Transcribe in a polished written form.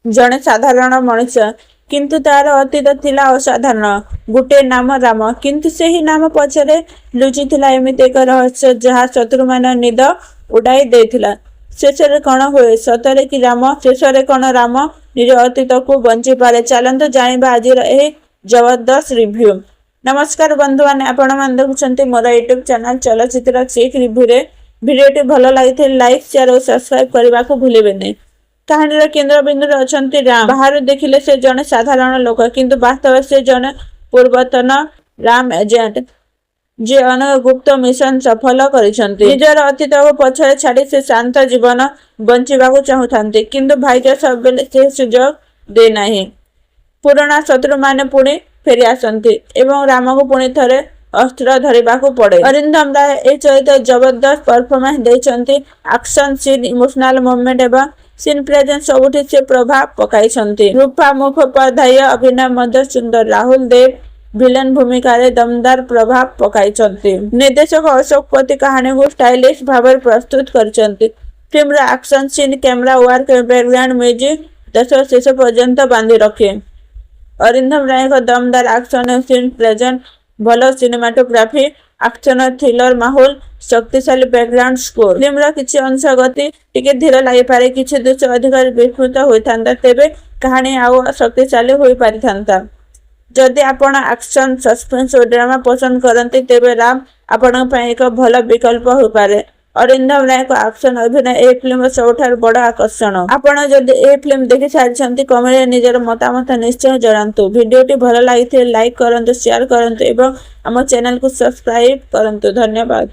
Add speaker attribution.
Speaker 1: जड़े साधारण मनुष्य किंतु तार अतीत थिला असाधारण। गोटे नाम राम किंतु सेही नाम पछरे लुचि थिला एमिति एक रहस्य जहा शत्रु मान निद उड़ाई देथिला। शेषरे कौन हुए सतरे कि राम शेषरे कौन राम निज अतीत को बंची पारे। चलंतु जानिबा आजिर एही जबरदस्त रिव्यू। नमस्कार बंधु मैंने आपण मैंने देखुंत मोर यूट्यूब चैनल चलचित्र सिख रिव्यू रे भिडियोटी भल लगी लाइक शेयर और सब्सक्राइब करने को भूलिए नहीं। कहानी केन्द्रबिंदु अच्छा राम। बाहर देखिले से जड़े साधारण लोक किंतु वास्तव से जड़े पूर्वतन राम एजेंट जे अनेक गुप्त मिशन सफल करिसेंती। निजर अतीत को पछरे छाड़ी से शांत जीवन बंचिबाकू चाहूथांती किंतु भाग्य सब से सुजोग दे नाही। पुराना शत्रु माने पुणी फेरी आसंती एवं राम को पुणी थरे अस्त्र धरिबाकू पड़े। अरिंदम राय ए चरित्र जबरदस्त परफॉर्मेंस देइछंती। एक्शन सीन इमोशनल मोमेंट एवं सीन प्रेजेंस सबुठी से प्रभाव पकाइछंती। रूपा मुखोपाध्याय अभिनय मध्य सुंदर। राहुल देव विलेन भूमिका रे दमदार प्रभाव पकाइछंती। निर्देशक अशोक पति कहानी को स्टाइलिश भाव प्रस्तुत करछंती। फिल्म रा action scene camera work background music देश शेष पर्यंत बांधी रखे। अरिंदम राय को दमदार एक्शन सीन प्रेजेंट भलो सिनेमाटोग्राफी एक्शन थ्रिलर माहौल शक्तिशाली बैकग्राउंड स्कोर। फिल्म किसी अंश गति टिके धीर लगी पारे किसी दृश्य अधिक विस्तृत होता तेबे कहानी आउ शक्तिशाली हो पारि थांता। जदि आपण एक्शन सस्पेंस और ड्रामा पसंद करते तेबे राम आपण एक भल विकल्प हो पारे। अरिंदम राय को एक्शन अभिनय ए फिल्म सबुठार बड़ आकर्षण। आपण जदि ए फिल्म देखि सारिछंती कमेंट निजर मतामत निश्चय जणांतु। वीडियोटी भल लागिथे लाइक करंतु शेयर करंतु एवं आम चैनल को सब्सक्राइब करंतु। धन्यवाद।